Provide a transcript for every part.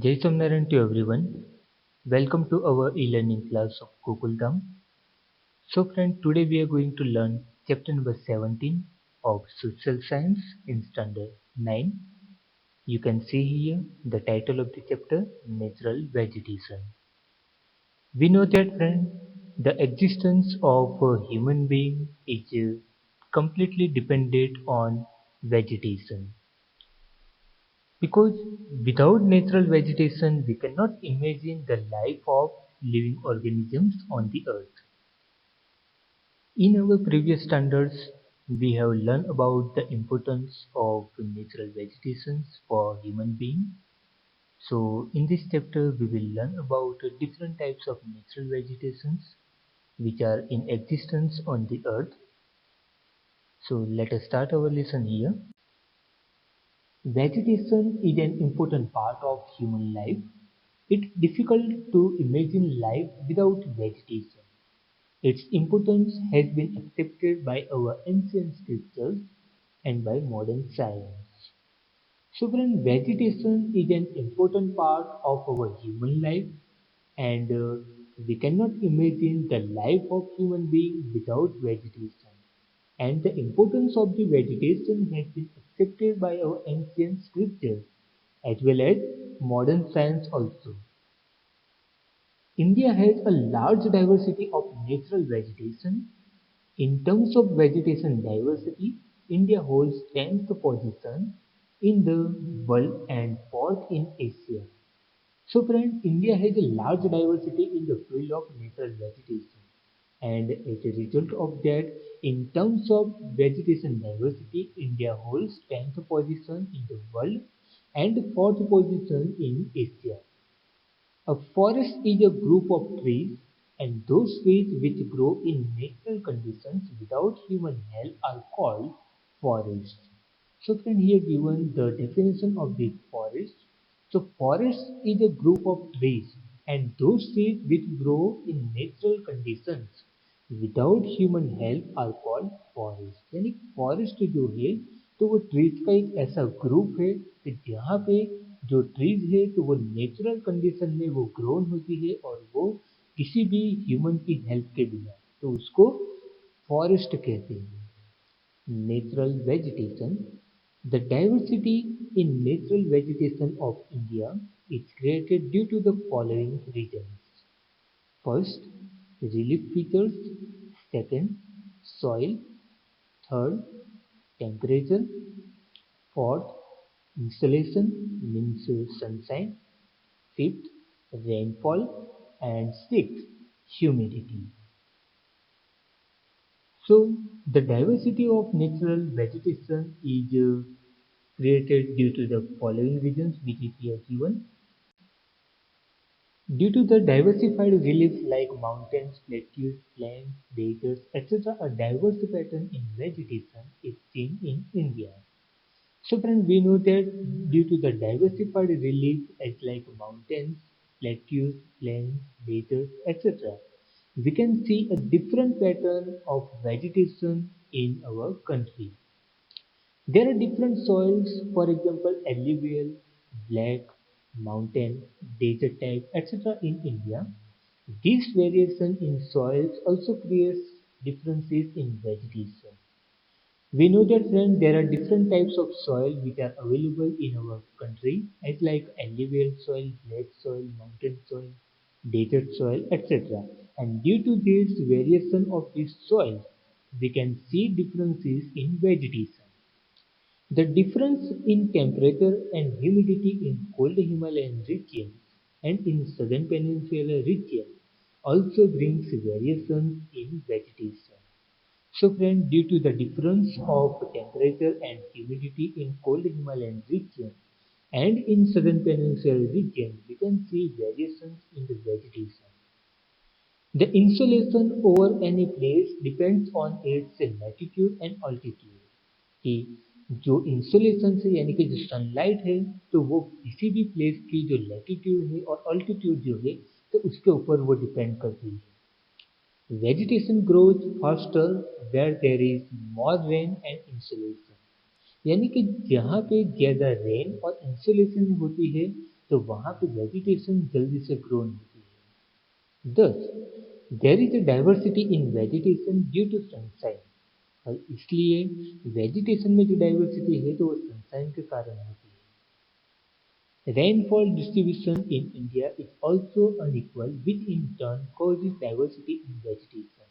Jai Somnaran to everyone. Welcome to our e-learning class of Gokuldham. So friend, today we are going to learn chapter number 17 of Social Science in Standard 9. You can see here the title of the chapter, Natural Vegetation. We know that friend, the existence of a human being is completely dependent on vegetation. Because without natural vegetation, we cannot imagine the life of living organisms on the earth. In our previous standards, we have learned about the importance of natural vegetations for human beings. So in this chapter, we will learn about different types of natural vegetations which are in existence on the earth. So let us start our lesson here. Vegetation is an important part of human life. It's difficult to imagine life without vegetation. Its importance has been accepted by our ancient scriptures and by modern science. So, friend, vegetation is an important part of our human life, and we cannot imagine the life of human being without vegetation. And the importance of the vegetation has been accepted by our ancient scriptures as well as modern science also. India has a large diversity of natural vegetation. In terms of vegetation diversity, India holds 10th position in the world and 4th in Asia. So friend, India has a large diversity in the field of natural vegetation. And as a result of that, in terms of vegetation diversity, India holds 10th position in the world and 4th position in Asia. A forest is a group of trees, and those trees which grow in natural conditions without human help are called forests. So friend, here given the definition of the forest. So forest is a group of trees, and those trees which grow in natural conditions without human help are called forest. यानी forest जो है तो वो trees का एक ऐसा group है कि जहाँ पे जो ट्रीज है तो वो नेचुरल कंडीशन में वो ग्रोन होती है और वो किसी भी ह्यूमन की हेल्प के बिना, तो उसको फॉरेस्ट कहते हैं. Natural vegetation. The diversity in natural vegetation of India is created due to the following reasons. First, relief features. Second, soil. Third, temperature. Fourth, insolation means sunshine. Fifth, rainfall. And sixth, humidity. So, the diversity of natural vegetation is created due to the following reasons which is here given. Due to the diversified reliefs like mountains, plateaus, plains, deserts, etc., a diverse pattern in vegetation is seen in India. So friends, we know that due to the diversified relief as like mountains, plateaus, plains, deserts, etc., we can see a different pattern of vegetation in our country. There are different soils, for example, alluvial, black, mountain, desert type, etc. in India. This variation in soils also creates differences in vegetation. We know that friend, there are different types of soil which are available in our country as like alluvial soil, black soil, mountain soil, desert soil, etc. And due to this variation of these soils, we can see differences in vegetation. The difference in temperature and humidity in cold Himalayan regions and in southern peninsular region also brings variations in vegetation. So friend, due to the difference of temperature and humidity in cold Himalayan region and in southern peninsular region, we can see variations in the vegetation. The insolation over any place depends on its latitude and altitude. कि जो insolation से यानी कि जो sunlight है तो वो किसी भी प्लेस की जो लैटिट्यूड है और अल्टीट्यूड जो है तो उसके ऊपर वो डिपेंड करती है. Vegetation grows faster where there is more rain and insolation. यानी कि जहाँ पे ज़्यादा रेन और इंसोलेशन होती है तो वहाँ पे वेजिटेशन जल्दी से ग्रो नहीं होती है। Thus, there is a diversity in vegetation due to sunshine. और इसलिए वेजिटेशन में जो डाइवर्सिटी है तो वो सनशाइन के कारण होती है। Rainfall distribution in India is also unequal, which in turn causes diversity in vegetation.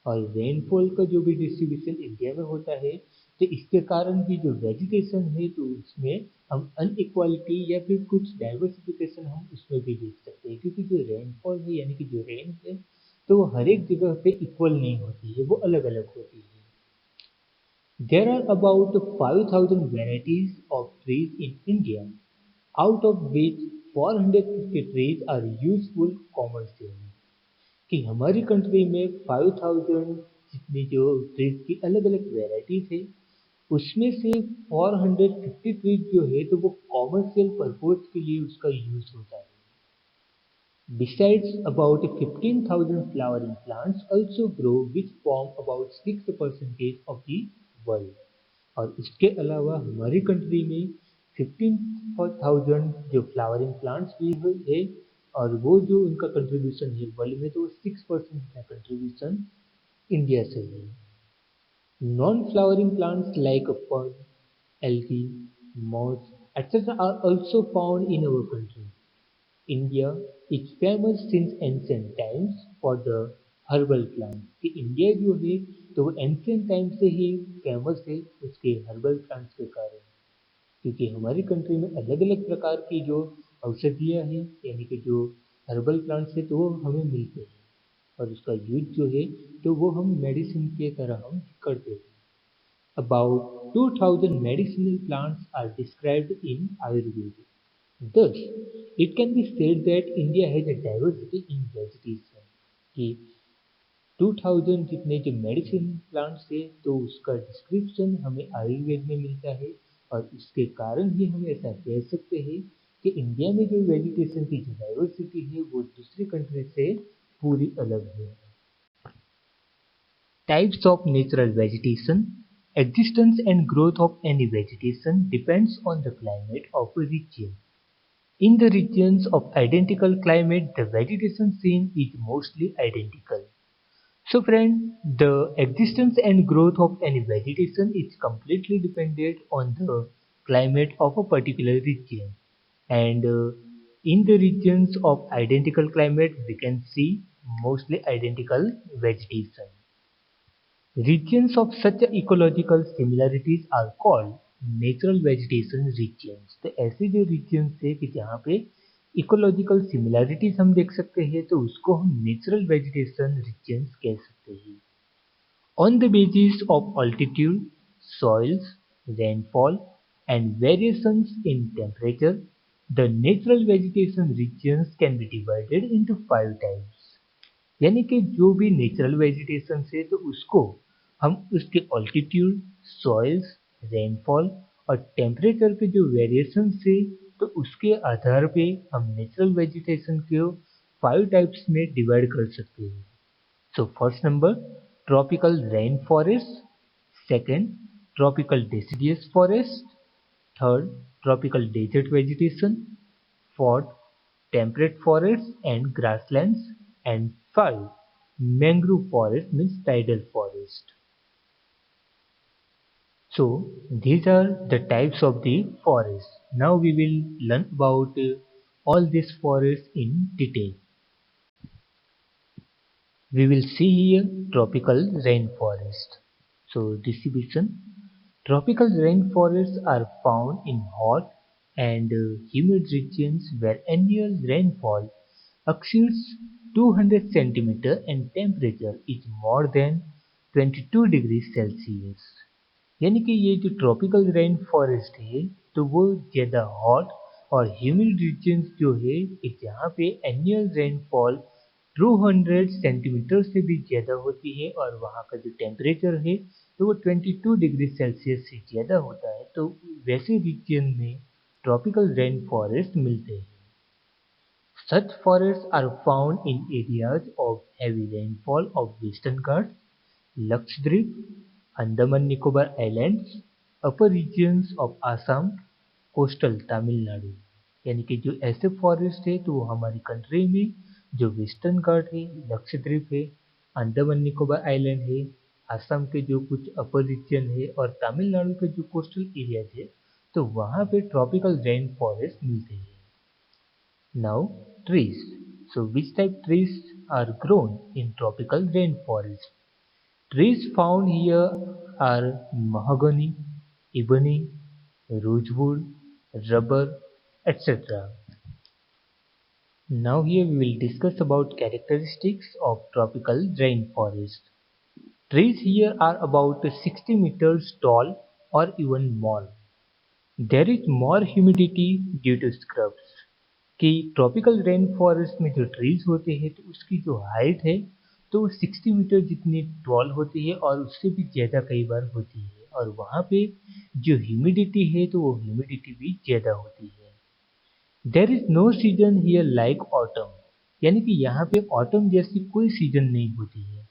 और रेनफॉल का जो भी डिस्ट्रीब्यूशन इंडिया में होता है तो इसके कारण भी जो वेजिटेशन है तो उसमें हम अनइक्वालिटी या फिर कुछ डाइवर्सिफिकेशन हम उसमें भी देख सकते हैं, क्योंकि जो रेनफॉल है यानी कि जो रेन है तो वो हर एक जगह पे इक्वल नहीं होती है, वो अलग अलग होती है। There are about 5,000 varieties of trees in India, out of which 450 trees are useful commercially. कि हमारी कंट्री में 5,000 जितनी जो ट्रीज की अलग अलग वेराइटीज है उसमें से 450 ट्रीज जो है तो वो कॉमर्शियल पर्पज के लिए उसका यूज होता है। Besides, about 15,000 flowering plants also grow, which form about 6% of the world. और इसके अलावा हमारी कंट्री में 15,000 जो फ्लावरिंग प्लांट्स भी है और वो जो उनका कंट्रीब्यूशन है वर्ल्ड में तो वो 6% का कंट्रीब्यूशन इंडिया से है। Non flowering plants like fern, algae, moss, etc. are also found in our country. India is famous since ancient times for the herbal plants. कि इंडिया जो है तो वो एंशियंट टाइम से ही फेमस है उसके हर्बल प्लांट्स के कारण, क्योंकि हमारी कंट्री में अलग अलग प्रकार की जो औषधियाँ हैं यानी कि जो हर्बल प्लांट्स है तो वो हमें मिलते हैं और उसका यूज जो है तो वो हम मेडिसिन के तरह हम करते हैं। About 2,000 medicinal plants are described in Ayurveda. Thus, it can be said that India has a diversity in vegetation. कि 2000 जितने जो मेडिसिन प्लांट्स है तो उसका डिस्क्रिप्शन हमें आयुर्वेद में मिलता है और इसके कारण ही हम ऐसा कह सकते हैं कि इंडिया में जो वेजिटेशन की जो डाइवर्सिटी है वो दूसरी कंट्री से पूरी अलग है। Types of natural vegetation. Existence and growth of any vegetation depends on the climate of a region. In the regions of identical climate, the vegetation seen is mostly identical. So friend, the existence and growth of any vegetation is completely dependent on the climate of a particular region. And in the regions of identical climate, we can see mostly identical vegetation. Regions of such ecological similarities are called natural vegetation regions. तो ऐसे जो regions है कि जहाँ पे ecological similarities हम देख सकते हैं तो उसको हम नेचुरल वेजिटेशन रीजन्स कह सकते हैं। On the basis of altitude, soils, rainfall and variations in temperature, the natural vegetation regions can be divided into 5 types. यानी कि जो भी नेचुरल वेजिटेशन है तो उसको हम उसके ऑल्टीट्यूड, सॉइल्स, रेनफॉल और टेम्परेचर के जो वेरिएशन है तो उसके आधार पे हम नेचुरल वेजिटेशन को 5 टाइप्स में डिवाइड कर सकते हैं। So first number tropical rain forest, second tropical deciduous forest, third tropical desert vegetation, fourth, temperate forests and grasslands, and 5, mangrove forest means tidal forest. So these are the types of the forest. Now we will learn about all these forests in detail. We will see here tropical rainforest. So distribution. Tropical rainforests are found in hot and humid regions where annual rainfall exceeds 200 centimeter and temperature is more than 22 degrees Celsius. यानी कि ये जो tropical rain forest है तो वो ज़्यादा hot और humid regions जो है कि जहाँ पे एनुअल रेनफॉल 200 सेंटीमीटर से भी ज़्यादा होती है और वहाँ का जो टेम्परेचर है तो वो 22 डिग्री सेल्सियस से ज़्यादा होता है, तो वैसे रीजन में ट्रॉपिकल रेन फॉरेस्ट मिलते हैं। Such forests are found in areas of heavy rainfall of Western Ghats, Lakshadweep, Andaman Nicobar Islands, upper regions of Assam, coastal Tamil Nadu. यानी कि जो ऐसे फॉरेस्ट है तो वो हमारी कंट्री में जो वेस्टर्न घाट है, लक्षद्वीप है, अंडमान निकोबार आइलैंड है, असम के जो कुछ अपर रीजन है और तमिलनाडु के जो कोस्टल एरियाज है, तो वहाँ पे ट्रॉपिकल रेन फॉरेस्ट मिलते हैं। Now, trees. So, which type trees are grown in tropical rainforest? Trees found here are mahogany, ebony, rosewood, rubber, etc. Now here we will discuss about characteristics of tropical rainforest. Trees here are about 60 meters tall or even more. There is more humidity due to scrubs. कि tropical rain forest में जो trees होते हैं तो उसकी जो height है तो 60 मीटर जितनी टॉल होती है और उससे भी ज़्यादा कई बार होती है और वहाँ पे जो ह्यूमिडिटी है तो वो ह्यूमिडिटी भी ज़्यादा होती है। There is no season here like autumn, यानी कि यहाँ पे ऑटम जैसी कोई सीजन नहीं होती है।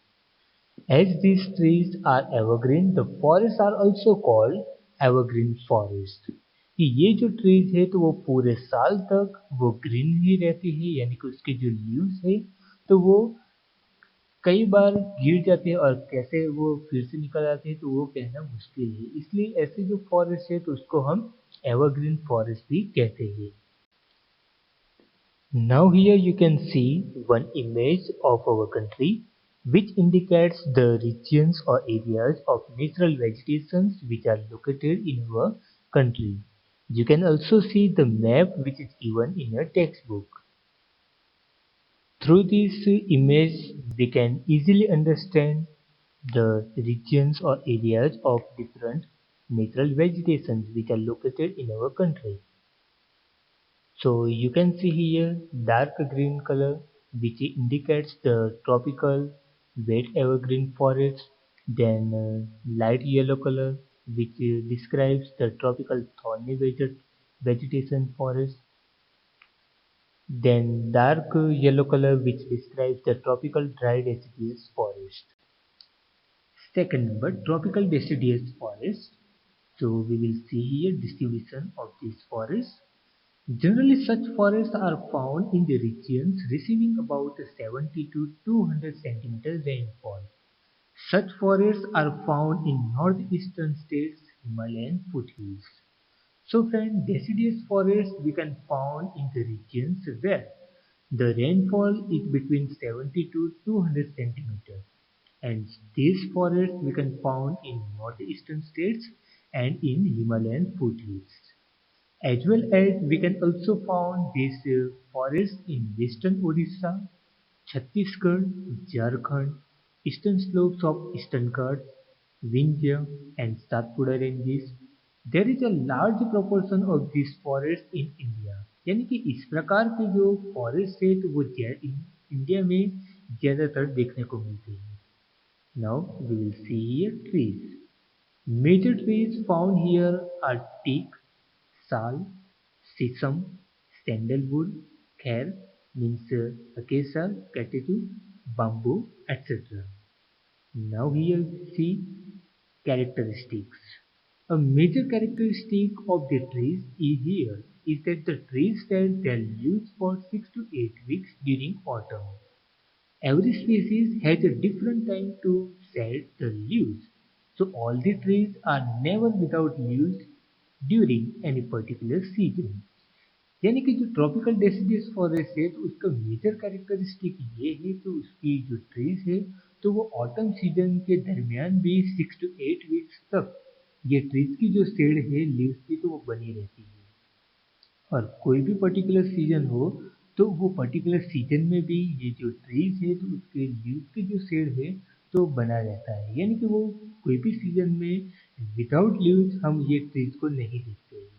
As these trees are evergreen, the forests are also called evergreen forest. कि ये जो ट्रीज है तो वो पूरे साल तक वो ग्रीन ही रहती है, यानी कि उसके जो लीव्स है तो वो कई बार गिर जाते हैं और कैसे वो फिर से निकल आते हैं तो वो कहना मुश्किल है। इसलिए ऐसे जो फॉरेस्ट है तो उसको हम एवरग्रीन फॉरेस्ट भी कहते हैं। Now here you can see one image of our country which indicates the regions or areas of natural vegetations which are located in our country. You can also see the map which is given in your textbook. Through this image we can easily understand the regions or areas of different natural vegetations which are located in our country. So you can see here dark green color which indicates the tropical wet evergreen forest, then light yellow color which describes the tropical thorny vegetation forest, then dark yellow color which describes the tropical dry deciduous forest. Second number, tropical deciduous forest. So we will see here distribution of this forest. Generally, such forests are found in the regions receiving about 70 to 200 centimeters rainfall. Such forests are found in northeastern states, Himalayan foothills. So, friend, deciduous forests we can found in the regions where the rainfall is between 70 to 200 centimeters, and these forests we can found in northeastern states and in Himalayan foothills. As well as we can also found these forests in western Odisha, Chhattisgarh, Jharkhand, eastern slopes of eastern Ghats, Vindhya and Satpura ranges. There is a large proportion of these forests in India. यानी कि इस प्रकार के जो forest है तो वो India में ज़्यादातर देखने को मिलते हैं। Now we will see here trees. Major trees found here are teak, sal, sisam, sandalwood, kher means acacia, catechu, bamboo, etc. Now here we see characteristics. A major characteristic of the trees is here is that the trees shed their leaves for 6 to 8 weeks during autumn. Every species has a different time to shed the leaves. So all the trees are never without leaves during any particular season. यानी कि जो tropical deciduous forest है तो उसका major characteristic ये है कि उसकी जो ट्रीज है तो वो ऑटम सीजन के दरमियान भी 6 to 8 वीक्स तक ये ट्रीज की जो शेड है लीव्स की तो वो बनी रहती है और कोई भी पर्टिकुलर सीजन हो तो वो पर्टिकुलर सीजन में भी ये जो ट्रीज है तो उसके लीव्स की जो शेड है तो बना रहता है यानी कि वो कोई भी सीजन में विदाउट लीव्स हम ये ट्रीज को नहीं देखते हैं।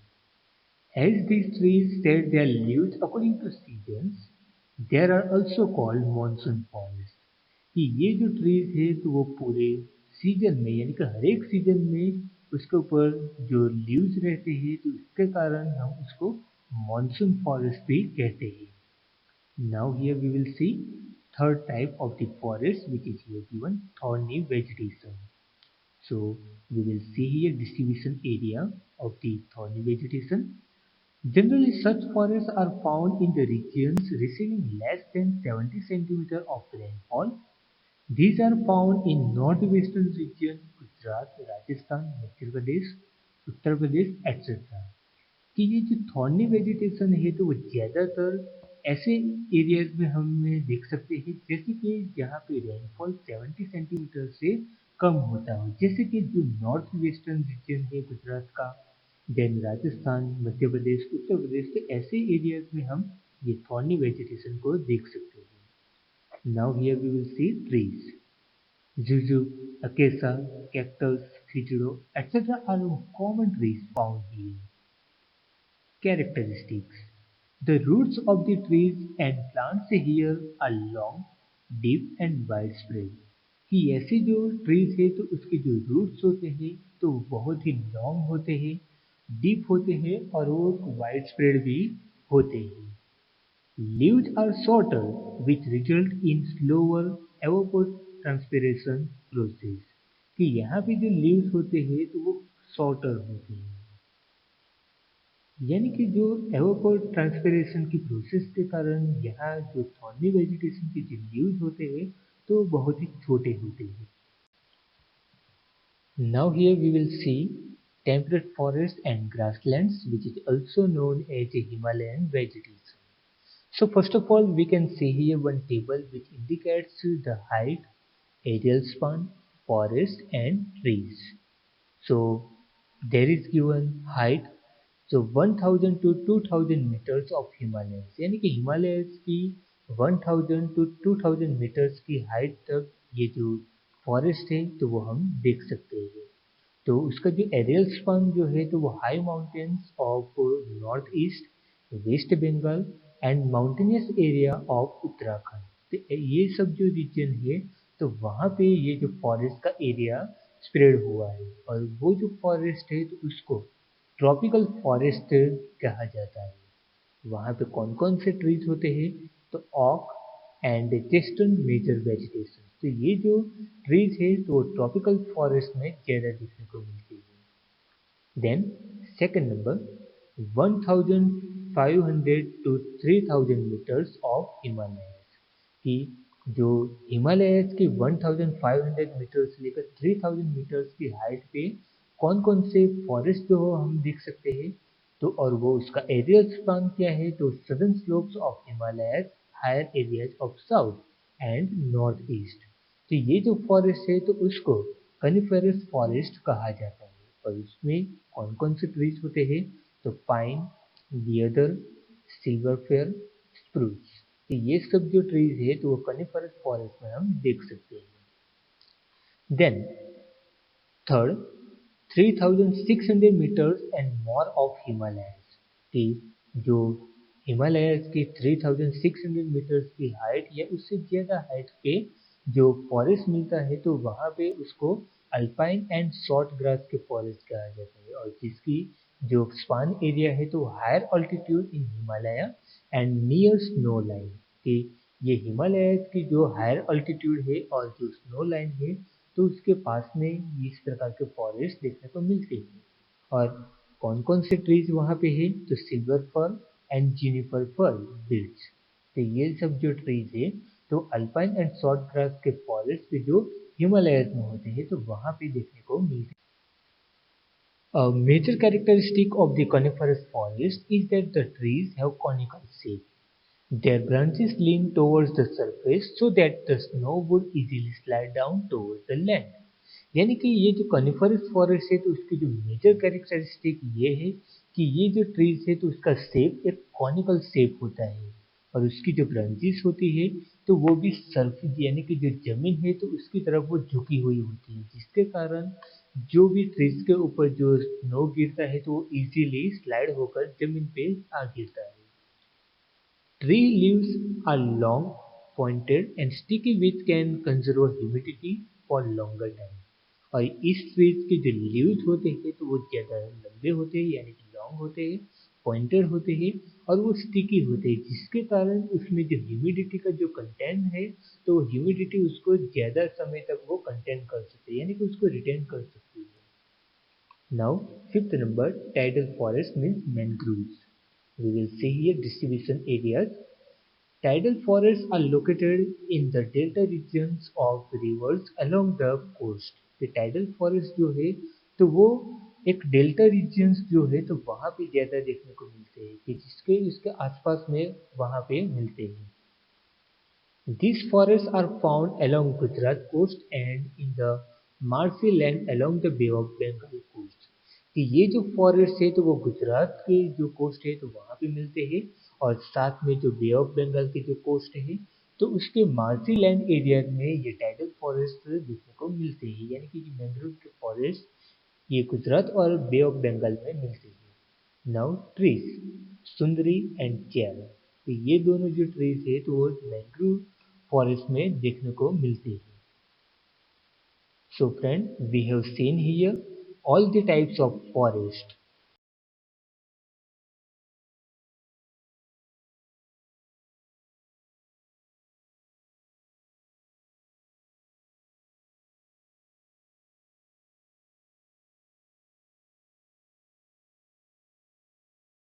As these trees shed their leaves according to seasons, there are also called monsoon forests. कि ये जो ट्रीज है तो वो पूरे सीजन में यानी कि हर एक सीजन में उसके ऊपर जो लीव्स रहते हैं तो इसके कारण हम उसको मॉनसून फॉरेस्ट भी कहते हैं। Now here we will see third type of the forest which is here given thorny vegetation. So we will see here distribution area of the thorny vegetation. Generally, such forests are found in the regions receiving less than 70 centimeters of rainfall. These are found in northwestern region, Gujarat, Rajasthan, Madhya Pradesh, Uttar Pradesh, etc. कि ये जो thorny vegetation है तो वो ज़्यादातर ऐसे areas में हमें देख सकते हैं जैसे कि जहाँ पे रेनफॉल 70 सेंटीमीटर से कम होता हो, जैसे कि जो नॉर्थ वेस्टर्न रीजन है गुजरात का, देन राजस्थान, मध्य प्रदेश, उत्तर प्रदेश के ऐसे एरियाज में हम ये थॉर्नी वेजिटेशन को देख सकते हैं। Now here we will see trees. Juju, acacia, cactus, cedro, etc. are common trees found here. Characteristics: the roots of the trees and plants here are long, deep and widespread. कि ऐसे जो trees है तो उसके जो roots होते हैं तो बहुत ही लॉन्ग होते हैं, डीप होते हैं और वो वाइड स्प्रेड भी होते हैं. Leaves are shorter, which result in slower evapotranspiration process. कि यहाँ पे जो लीव्स होते हैं तो वो शॉर्टर होते हैं, यानी कि जो एवोपोट्रांसपिरेशन की प्रोसेस के कारण यहाँ जो थॉर्नी वेजिटेशन के जो लीव्स होते हैं तो बहुत ही छोटे होते हैं. Now here we will see temperate forest and grasslands, which is also known as a Himalayan vegetation. So first of all, we can see here one table which indicates the height, aerial span, forest and trees. So there is given height, so 1000 to 2000 meters of Himalayas, यानी कि Himalayas की 1000 to 2000 meters की height तक ये जो forest है तो वो हम देख सकते हैं. तो उसका जो एरियल स्पान जो है तो वो high mountains of north east, west Bengal and mountainous area of Uttarakhand. तो ये सब जो रीजन है तो वहाँ पे ये जो फॉरेस्ट का एरिया स्प्रेड हुआ है, और वो जो फॉरेस्ट है तो उसको ट्रॉपिकल फॉरेस्ट कहा जाता है. वहाँ पे कौन कौन से ट्रीज होते हैं तो ऑक एंड चेस्टन मेजर वेजिटेशन. तो ये जो ट्रीज है तो ट्रॉपिकल फॉरेस्ट में ज़्यादा देखने को मिलती है. Then second number 1500 to 3000 metres of Himalayas. कि जो हिमालयस की 1500 मीटर्स से लेकर 3000 मीटर्स की हाइट पे कौन कौन से फॉरेस्ट जो हो हम देख सकते हैं. तो और वो उसका एरियल स्पान क्या है तो southern slopes of Himalayas, higher areas of south and north east. तो ये जो फॉरेस्ट है तो उसको कनिफेरस फॉरेस्ट कहा जाता है, और उसमें कौन कौन से ट्रीज होते हैं तो पाइन, डियडर, सिल्वरफेयर, स्प्रूस. तो ये सब जो ट्रीज है तो वो कनिफेरस फॉरेस्ट में हम देख सकते हैं. Then third 3600 meters and more of Himalayas. कि जो हिमालयस की 3600 मीटर्स की हाइट या उससे ज़्यादा हाइट पे जो फॉरेस्ट मिलता है तो वहाँ पे उसको अल्पाइन एंड शॉर्ट ग्रास के फॉरेस्ट कहा जाता है, और जिसकी जो स्पान एरिया है तो higher altitude in Himalaya and near snow line. कि ये हिमालयस की जो हायर ऑल्टीट्यूड है और जो स्नो लाइन है तो उसके पास में इस प्रकार के फॉरेस्ट देखने को मिलते हैं. और कौन कौन से ट्रीज वहाँ पे है तो silver fir and juniper fir builds. तो ये सब जो ट्रीज है तो अल्पाइन एंड शॉर्ट ग्रास के फॉरेस्ट जो हिमालयस में होते हैं तो वहाँ पे देखने को मिलते हैं. A major characteristic of the coniferous forest is that the trees have conical shape. Their branches lean towards the surface so that the snow would easily slide down towards the land. यानी कि ये जो कनिफरस forest है तो उसकी जो major characteristic ये है कि ये जो ट्रीज है तो उसका शेप एक कॉनिकल शेप होता है, और उसकी जो ब्रांचेस होती है तो वो भी सरफेस यानी कि जो जमीन है तो उसकी तरफ वो झुकी हुई होती है, जिसके कारण जो भी ट्रीज के ऊपर जो स्नो गिरता है तो वो इजीली स्लाइड होकर जमीन पे आ गिरता है. Tree leaves are long, pointed and sticky which can conserve humidity for longer time. और इस ट्रीज के जो लीव्स होते हैं तो वो ज़्यादा लंबे होते हैं यानी कि लॉन्ग होते हैं, पॉइंटेड होते हैं और वो स्टिकी होते हैं, जिसके कारण उसमें जो ह्यूमिडिटी का जो कंटेंट है तो ह्यूमिडिटी उसको ज़्यादा समय तक वो कंटेन कर सकते हैं यानी कि उसको रिटेन कर सकती है. Now fifth number tidal forest means mangroves. We will see here distribution areas. Tidal forests are located in the delta regions of rivers along the coast. The tidal forest जो है तो वो एक डेल्टा रीजन्स जो है तो वहाँ पे ज़्यादा देखने को मिलते हैं कि जिसके इसके आसपास में वहाँ पे मिलते हैं. These forests are found along Gujarat coast and in the marshy land along the Bay of Bengal coast. कि ये जो फॉरेस्ट है तो वो गुजरात के जो कोस्ट है तो वहाँ पे मिलते हैं और साथ में जो बे ऑफ बंगाल की जो कोस्ट है तो उसके मार्सी लैंड एरिया में ये टाइडल फॉरेस्ट देखने को मिलते हैं, यानी कि मैंग्रोव के फॉरेस्ट ये गुजरात और बे ऑफ बंगाल में मिलते हैं. Now trees Sundari and chair, तो ये दोनों जो ट्रीज है तो वो मैंग्रोव फॉरेस्ट में देखने को मिलते हैं. So friend, we have seen here all the types of forest.